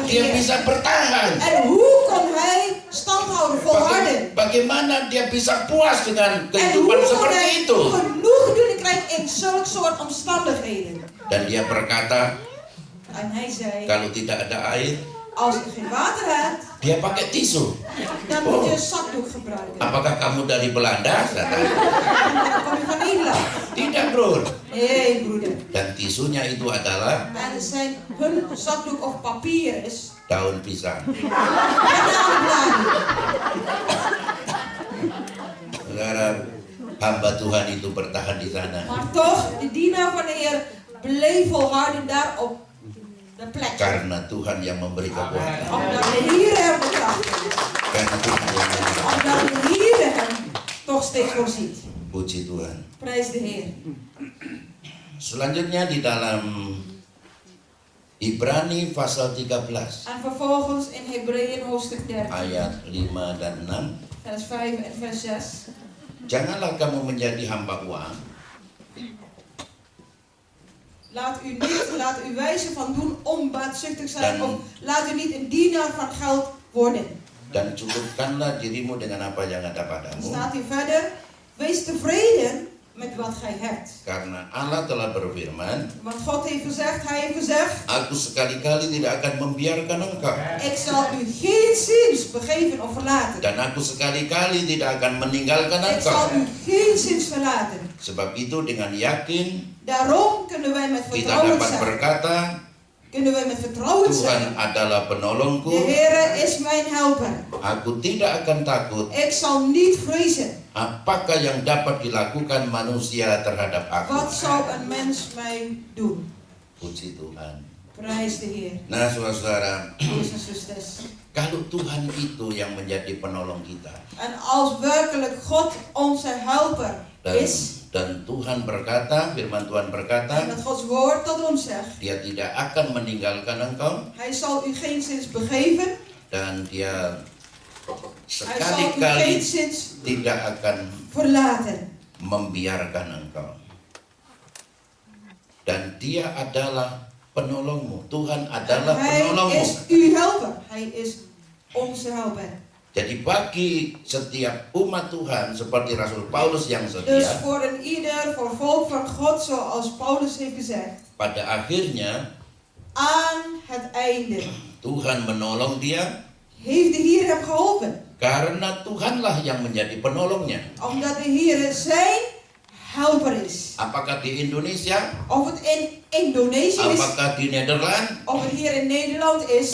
dia bisa bertahan? En hoe kon hij stand houden, volharden? Bagaimana dia bisa puas dengan En kehidupan hoe kon seperti hij itu? genoegdoening krijgen in zulke soort omstandigheden? Dan dia berkata, En hij zei, kalau tidak ada air, als je geen water hebt, dia pakai tisu. dan moet je een zakdoek gebruiken. Apakah kamu dari Belanda? Saya tanya. En dan kom je van Nederland. Tidak, bro. Nee, broeder. Dan tisunya itu adalah En hun zakdoek of papier is daun pisang. bananenbladen. Saudara, hamba Tuhan itu bertahan di sana. Maar toch, de dienaar van de Heer bleef volharden daar op de plek. Karena Tuhan yang memberi kekuatan. Omdat de Heer hem bekrachtigt. Karena Tuhan yang memberi. Omdat de Heer hem toch steeds voorziet. Puji Tuhan. Prijs de Heer. Selanjutnya di dalam Ibrani pasal 13 En vervolgens in Hebreeën hoofdstuk 13, ayat 5 dan 6. vers 5 en vers 6. Janganlah kamu menjadi hamba uang, Laat u wijze van doen onbaatzuchtig zijn, of laat u niet een dienaar van geld worden. dan cukupkanlah dirimu dengan apa yang ada padamu. Staat hier verder, wees tevreden met wat gij hebt. Karena Allah telah berfirman, Want God heeft gezegd, hij heeft gezegd, aku sekali-kali tidak akan membiarkan engkau, ik zal u geen zins begeven of verlaten. dan aku sekali-kali tidak akan meninggalkan Ik zal engkau. u geen zins verlaten. Sebab itu dengan yakin Daarom kunnen wij met kita vertrouwen dapat zijn. berkata, Tuhan adalah De penolongku, Heere is mijn helper. aku tidak akan takut. Ik zal niet vrezen. Apakah yang dapat dilakukan manusia terhadap aku? Wat zou een mens mij doen? Puji Tuhan. Prijs de Heer. Nah, saudara-saudara, Broers en zusters. kalau Tuhan itu yang menjadi penolong kita, En als werkelijk God onze helper is, dan Tuhan berkata, firman Tuhan en berkata, dat Gods woord tot ons zegt, Dia tidak akan meninggalkan engkau, hij zal u geen zins begeven, dan Dia hij zal u geen sekali-kali zins tidak akan verlaten. membiarkan engkau. Dan Dia adalah penolongmu. Tuhan adalah Hij penolongmu. is uw helper. Hij is onze helper. Jadi bagi setiap umat Tuhan seperti Rasul Paulus yang Dus setia, voor een ieder, voor volk van God, zoals Paulus heeft gezegd, pada akhirnya aan het einde Tuhan menolong dia heeft de Heer hem geholpen. karena Tuhanlah yang menjadi penolongnya. Omdat de Heer zijn helper is. Apakah di Indonesia? Of het in Indonesië is, Apakah di Nederland? of het hier in Nederland is.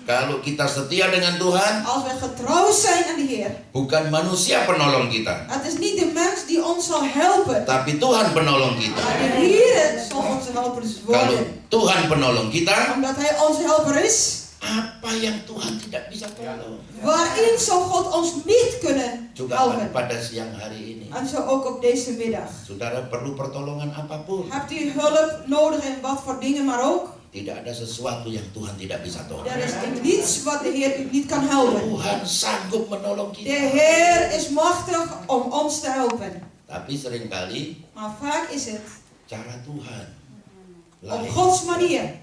Kalau kita setia dengan Tuhan, Als we getrouw zijn aan de Heer. bukan manusia penolong kita, Het is niet de mens die ons zal helpen. tapi Tuhan penolong kita. Maar de Heer zal onze helper Kalau worden. Tuhan penolong kita, Omdat Hij onze helper is. apa yang Tuhan tidak bisa tolong? Waarin zou God ons niet kunnen Juga helpen? pada siang hari ini, En zo ook op deze middag. saudara perlu pertolongan apapun. Hebt u hulp nodig in wat voor dingen maar ook? Tidak ada sesuatu yang Tuhan tidak bisa tolong. Er is niets wat de Heer u niet kan helpen. Tuhan sanggup menolong De kita. Heer is machtig om ons te helpen. Tapi seringkali Maar vaak is het cara Tuhan op lain. Gods manier.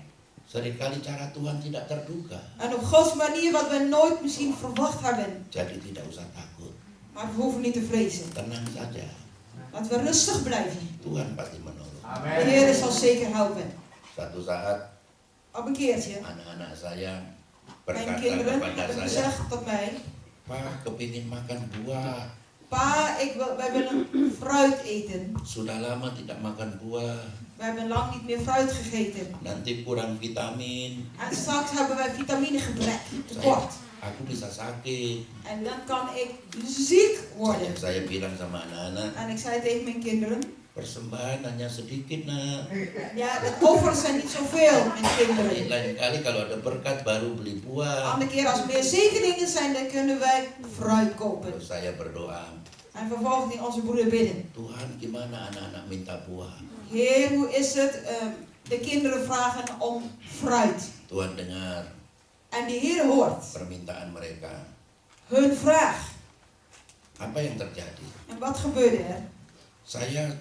Seringkali cara Tuhan tidak terduga. En op Gods manier wat we nooit misschien verwacht hebben. Jadi tidak usah takut. Maar we hoeven niet te vrezen. Tenang saja. Laten we rustig blijven. Tuhan pasti menolong. De Heer zal zeker helpen. Suatu saat Op een keertje. anak-anak saya Mijn berkata kinderen kepada hebben saya, gezegd tot mij. Pak, kepingin makan buah. Pa, wij willen fruit eten. Sudah lama tidak makan buah. We hebben lang niet meer fruit gegeten. Nanti kurang vitamin. En straks hebben wij vitaminegebrek, tekort. Aku bisa sakit. En dan kan ik ziek worden. Saya bilang sama anak-anak, En ik zei tegen mijn kinderen, persembahan hanya sedikit nak. ja, de offers zijn niet zoveel, mijn kinderen. Lain kali kalau ada berkat baru beli buah. Andere keer als er meer zegeningen zijn, dan kunnen wij fruit kopen. Terus saya berdoa, En vervolgens in onze broeder bidden. Tuhan gimana anak-anak minta buah? Heer, hoe is het? De kinderen vragen om fruit. Tuhan dengar En de Heer hoort permintaan mereka. hun vraag. Apa yang terjadi? En wat gebeurde er? Saya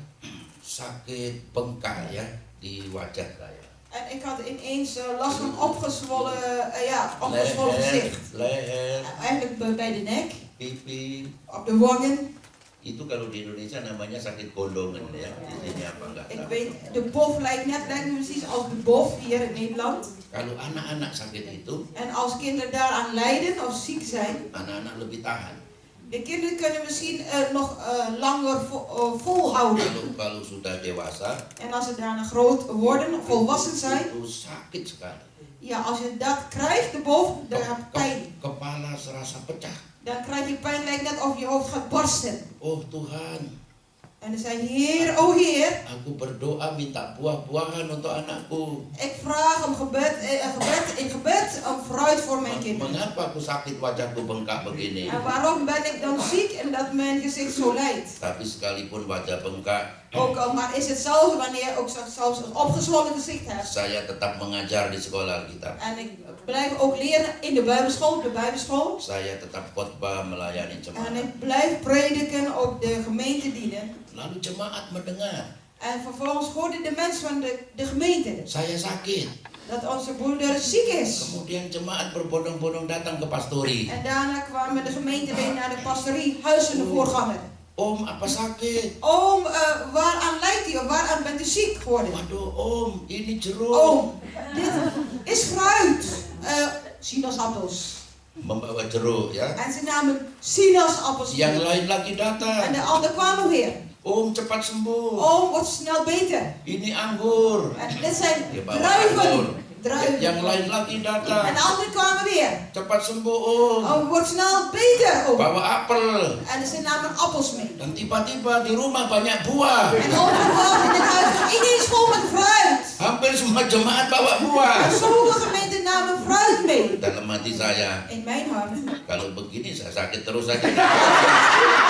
sakit bengkak ya di wajah saya. En ik had ineens last van opgezwollen gezicht. Leher, Eigenlijk bij de nek, pipi. op de wangen. Itu kalau di Indonesia namanya sakit gondongan ya. Di sini apa enggak Ik tahu. weet, de bof lijkt me precies als de bof hier in Nederland. Kalau anak-anak sakit itu, En als kinderen daaraan lijden of ziek zijn, anak-anak lebih tahan. de kinderen kunnen misschien nog langer volhouden. Kalau sudah dewasa, En als ze daarna groot worden, volwassen zijn, itu sakit sekali. ja, als je dat krijgt, de bof, dan heb je pijn. Kepala serasa pecah. Dan krijg je pijn, lijkt net of je hoofd gaat barsten. Oh Tuhan, En dan zei Heer, oh Heer, aku berdoa minta buah-buahan untuk anakku. ik vraag om gebed om fruit voor mijn kinderen. Mengapa aku sakit wajahku bengkak begini? En waarom ben ik dan ziek en dat mijn gezicht zo lijdt? Tapi sekalipun wajah bengkak, Ook al maar is hetzelfde wanneer je ook zelfs een opgezwollen gezicht hebt. saya tetap mengajar di sekolah Alkitab. En ik blijf ook leren in de Bijbelschool. Saya tetap khotbah melayani En jemaat. ik blijf prediken, ook de gemeente dienen. Lalu jemaat mendengar, En vervolgens hoorde de mensen van de gemeente saya sakit. dat onze broeder ziek is. Kemudian jemaat berbondong-bondong datang ke pastori. En daarna kwamen de gemeenteleden naar de pastorie, huisende voorganger. Om, apa sakit? Oom, waaraan lijdt u of waaraan bent u ziek geworden? Waduh om, ini jeruk. Oom, dit is fruit. Sinaasappels. Membawa jeruk ya. En ze namen sinaasappels. Yang lain lagi En datang. de ander kwam nog weer. Om, cepat sembuh. Oom, wordt snel beter. Ini anggur. En dit zijn Dia bawa anggur. druiven. Druiven. Yang lain lagi En datang. de anderen kwamen weer. Cepat sembuh om. Oom, wordt snel beter. Oom. Bawa apel. En ze namen appels mee. Dan tiba-tiba di rumah banyak buah. En overal in het huis was ineens vol met fruit. Hampir semua jemaat bawa buah. En sommige gemeenten namen fruit mee. Dalam hati saya, In mijn hart. kalau begini saya sakit terus saja.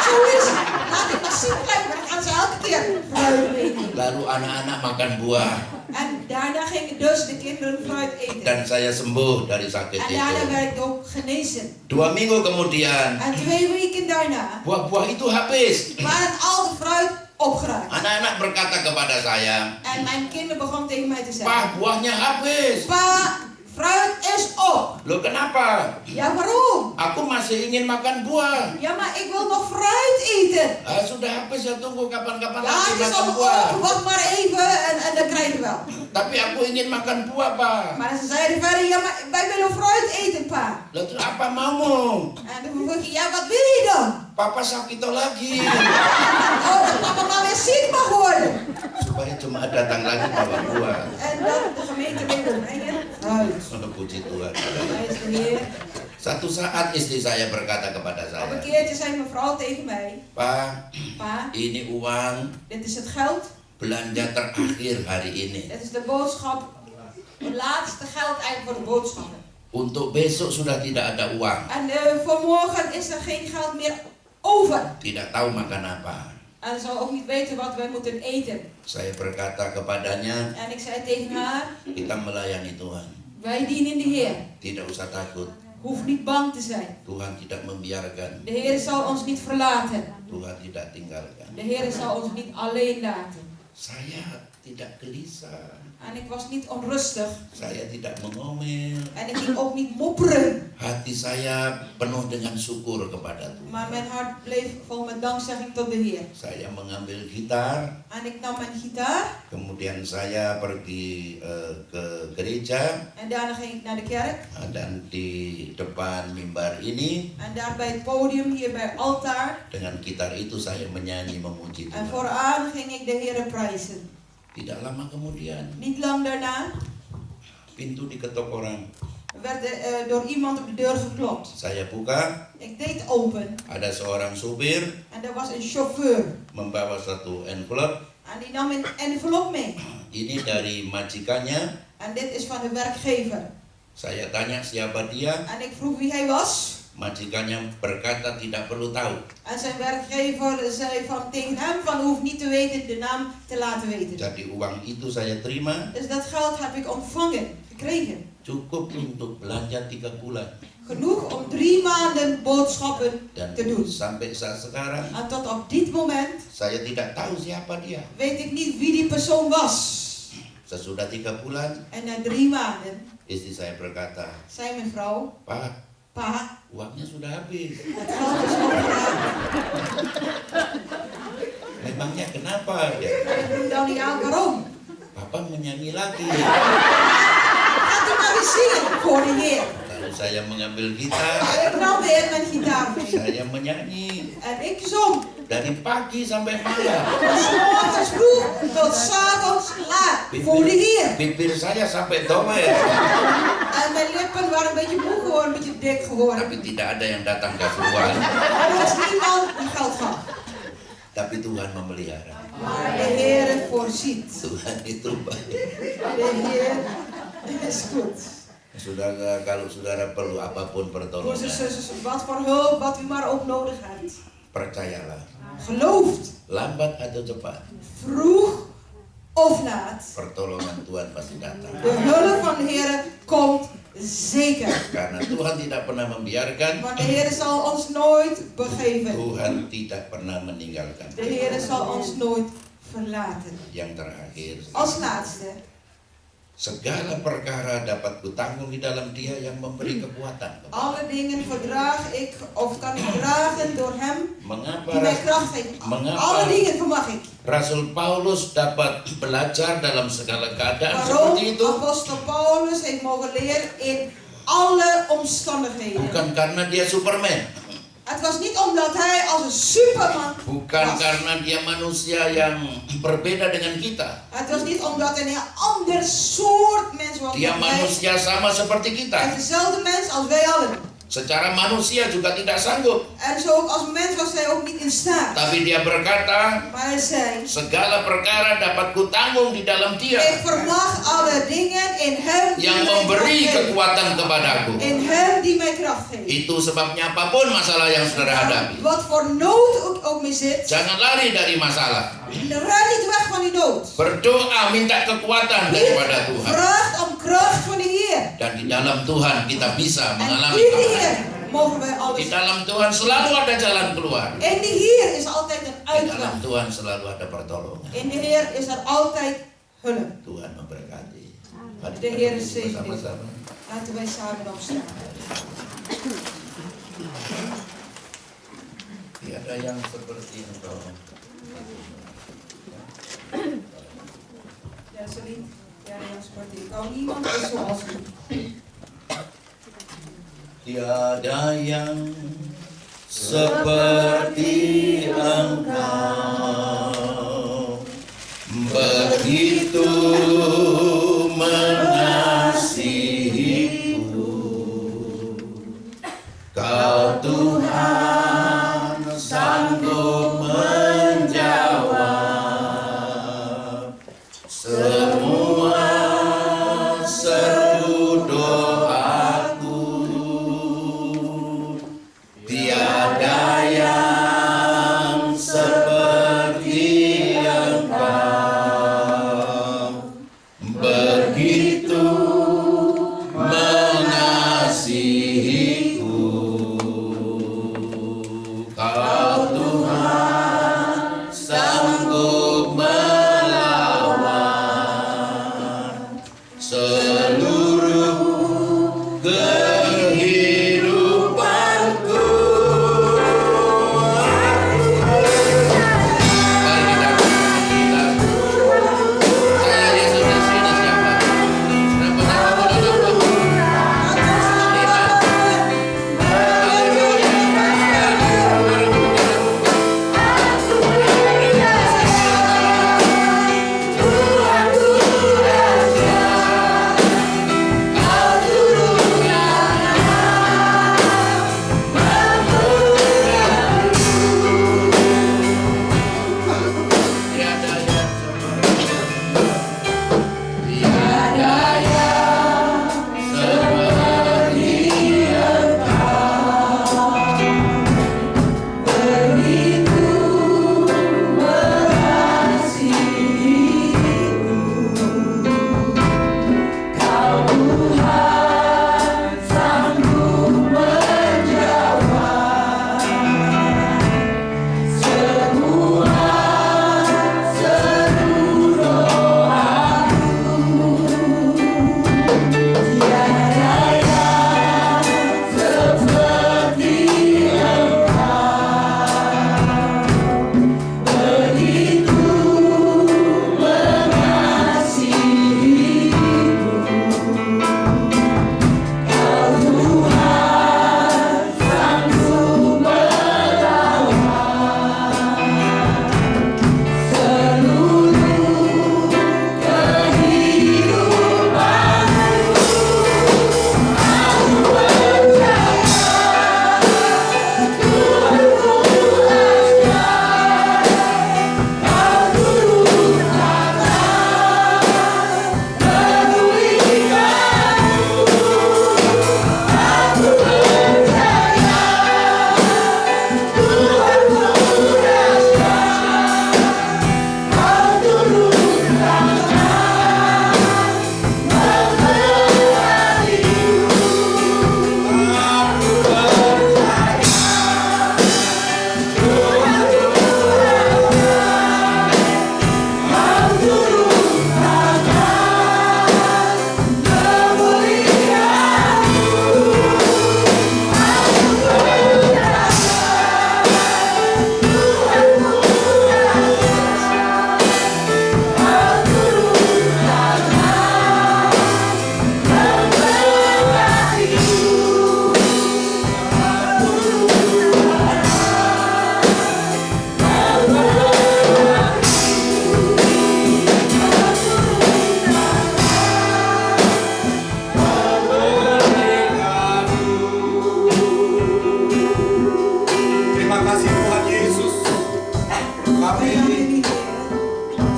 Zo is het. Laat ik maar ziek blijven. Dan gaan ze elke keer fruit meenemen. Lalu anak-anak makan buah. En daarna gingen dus de kinderen fruit eten. Dan saya sembuh dari sakit En daarna itu. werd ik ook genezen. 2 minggu kemudian, En 2 weken daarna buah-buah itu habis. waren al de fruit opgeraakt. Anak-anak berkata kepada saya, En mijn kinderen begonnen tegen mij te zeggen: Pak, buahnya habis. Pa, fruit is op. Loh kenapa? Ja, waarom? Aku masih ingin makan buah. Ja, maar ik wil nog fruit eten. Sudah habis ya, tunggu kapan-kapan Ja, lagi het is makan al buah. op, wacht maar even en dan krijg je wel. Tapi aku ingin makan buah, Pak. Maar ze zeiden verder, ja, maar wij willen fruit eten, pa. Lalu apa maumu? En dan vroeg ik, ja, wat wil je dan? Papa sakit lagi. Oh, dat papa maar weer ziek mag worden. Supaya cuma datang lagi bawa buah. En dat de gemeente weer brengen fruit. Puji Tuhan. Hij is de Heer. Satu saat istri saya berkata kepada Op saya, een keertje zei mijn vrouw tegen mij, Pak, pa, ini uang dit is het geld, belanja terakhir hari ini. dit is de boodschap, het laatste geld eigenlijk voor de boodschappen. Untuk besok sudah tidak ada uang. En voor morgen is er geen geld meer over. Tidak tahu makan apa. En ze zal ook niet weten wat wij moeten eten. Saya berkata kepadanya, En ik zei tegen haar, kita melayani Tuhan. wij dienen de Heer. Tidak usah takut. Hoef niet bang te zijn. Tuhan tidak membiarkan. De Heer zal ons niet verlaten. Tuhan tidak tinggalkan. De Heer zal ons niet alleen laten. Saya tidak gelisah. En ik was niet onrustig. Saya tidak mengomel. En ik ging ook niet mopperen. Hati saya penuh dengan syukur kepada Tuhan. Maar mijn hart bleef vol met dankzegging tot de Heer. Saya mengambil gitar. En ik nam mijn gitaar. Kemudian saya pergi ke gereja. En daarna ging ik naar de kerk. Dan di depan mimbar ini. En daar bij het podium, hier bij het altaar. Dengan gitar itu saya menyanyi memuji En Tuhan. vooraan ging ik de Heer prijzen. Tidak lama kemudian Niet lang daarna pintu diketok orang. werd door iemand op de deur geklopt. Saya buka. Ik deed open. Ada seorang supir. En er was een chauffeur. Membawa satu envelop. En die nam een envelop mee. Ini dari majikannya. En dit is van de werkgever. Saya tanya siapa dia. En ik vroeg wie hij was. Majikannya berkata tidak perlu tahu. En zijn werkgever zei van tegen hem van hoeft niet te weten, de naam te laten weten. Jadi uang itu saya terima. Dus dat geld heb ik ontvangen, gekregen. Cukup untuk belanja 3 bulan. Genoeg om 3 maanden boodschappen Dan te doen. sampai saat sekarang En tot op dit moment saya tidak tahu siapa dia. weet ik niet wie die persoon was. Sesudah 3 bulan En na 3 maanden istri saya berkata, zei mijn vrouw, Pak, pa, uangnya sudah habis. het geld is opgeraakt. Memangnya kenapa? Ya, Ik vroeg dan niet aan waarom. Papa menyanyi lagi. Gaat u maar weer zingen voor de Heer. Lalu saya mengambil gitar. En ik nam weer mijn gitaar mee. Saya menyanyi En ik zong. dari pagi sampai malam. Van 's morgens vroeg tot 's avonds laat voor de Heer. Bibir saya sampai doer. En mijn lippen waren een beetje moe geworden, een beetje dik geworden. Tapi tidak ada yang datang kasih uang. Er was niemand die geld gaf. Tapi Tuhan memelihara. Maar de Heer voorziet. Tuhan itu baik. De Heer is goed. Saudara, kalau saudara perlu apapun Broers en pertolongan, zusters, wat voor hulp, wat u maar ook nodig hebt. percayalah. Gelooft, Lambat atau cepat, vroeg of laat. pertolongan Tuhan pasti datang. De hulp van de Heer komt zeker. Karena Tuhan tidak pernah membiarkan, Want de Heer zal ons nooit begeven. Tuhan tidak pernah meninggalkan. De Heer zal ons nooit verlaten. Yang terakhir, Als laatste, segala perkara dapat kutanggung di dalam Dia yang memberi kekuatan. alle dingen verdraag ik of kan ik dragen door Hem die Mengapa mij kracht geeft. Alle dingen vermag ik. Rasul Paulus dapat belajar dalam segala keadaan Waarom? seperti itu? Apostel Paulus heeft mogen leren in alle omstandigheden. Bukan karena dia Superman, Het was niet omdat hij als een superman bukan was. karena dia manusia yang berbeda dengan kita. Het was niet omdat hij een ander soort mens was. Dia Want hij manusia sama seperti is kita. dezelfde mens als wij allen. Secara manusia juga tidak sanggup. En zo ook als mens was hij ook niet in staat. Tapi dia berkata, Maar hij zei, segala perkara dapat kutanggung di dalam Dia ik vermag alle dingen in hem die yang mij kracht memberi geeft. kekuatan kepadaku. In hem die mij kracht geeft. Itu sebabnya apapun masalah yang saudara hadapi, Wat voor nood ook mee zit, jangan lari dari masalah. ren niet weg van die nood. Berdoa minta kekuatan daripada Tuhan. Vraag om kracht van de Heer. Dan di dalam Tuhan kita bisa En mengalami in de kemenangan. Heer mogen wij Di alles. dalam Tuhan selalu ada jalan keluar. In de Heer is altijd een Di dalam uitweg. Tuhan selalu ada pertolongan. In de Heer is er altijd hulp. Tuhan memberkati. Mari De kita Heer berdiri zegen. bersama-sama. Laten wij samen opstaan. Tiada yang seperti engkau. Ja, sorry. Ja, yang seperti engkau. Niemand is zoals u. Tiada yang seperti engkau, begitu mengasihiku. Kau Tuhan sanggup menjawab semua seru doaku. Tiada yang seperti engkau, begitu mengasihiku. Kau Tuhan sanggup melawan seluruh kehidupanku. Mari kita saya Yesus di sini siapa?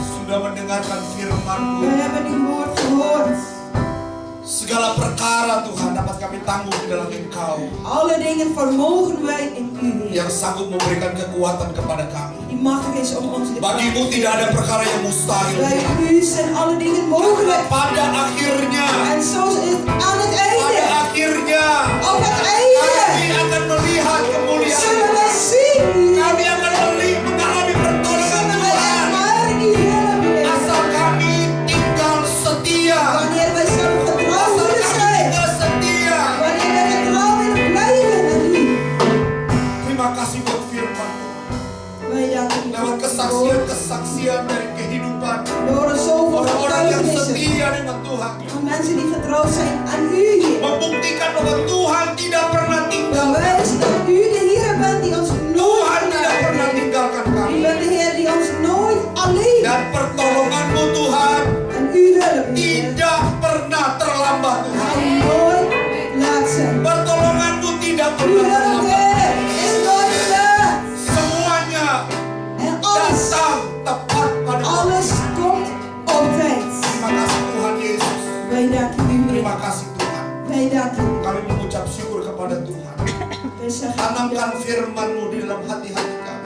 Sudah pernah Segala perkara Tuhan dapat kami tanggung di dalam Engkau. Alle dingen vermogen wij in u, Heer. Yang sanggup memberikan kekuatan kepada kami. Die machtig is om ons te Bagimu tidak ada perkara yang mustahil. Bij u zijn alle dingen mogelijk. Pada akhirnya, En zo is het aan het pada einde. akhirnya, Op het einde kami akan melihat kemuliaan. zullen wij zien. Kami akan mengalami pertolongan Zullen wij Tuhan. ervaren die hulp, Heer. Asal kami tinggal setia. Wanneer wij zullen getrouw Asal zullen kami zijn. tinggal zeggen. Pertolonganmu tidak Uw pernah hulp, terlambat. Heer, is nooit te laat. Semuanya En alles, datang tepat pada waktu. alles komt op tijd. Terima kasih Tuhan Yesus. Wij danken u, Heer. Terima kasih Tuhan. Wij danken u. Kami mengucap syukur kepada Tuhan. Wij zeggen u Tanamkan dank. firman-Mu di dalam hati-hati kami.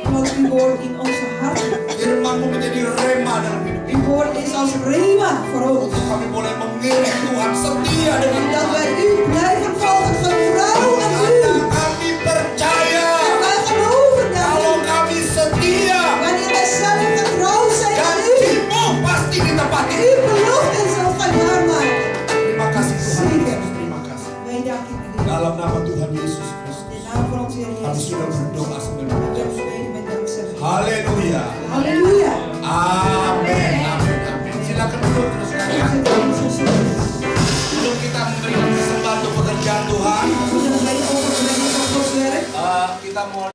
Want uw woord in onze harten. Firman-Mu menjadi rema dalam hidup Uw woord is als rema voor ons. untuk kami boleh mengiring Tuhan setia dengan En dat Tuhan. wij u blijven volgen, getrouw aan u. Karena kami percaya En wij geloven dat kalau kami setia, wanneer wij zelf getrouw zijn aan u, janji-Mu pasti ditepati. uw belofte zal gaan waarmaken. Terima kasih Tuhan Zeker. Yesus, terima kasih. Wij danken u, Heer. Dalam nama Tuhan Yesus Kristus, In de naam van onze Heer kami Jezus. sudah berdoa sambil En wij mengucap. bevelen met dankzegging. Haleluya. Halleluja. Amin. Amin. Amin. Silakan duduk teruskan ya. Sebelum kita memberikan kesempatan untuk pekerjaan Tuhan, We zullen bij de overbrengen van Gods werk. kita mau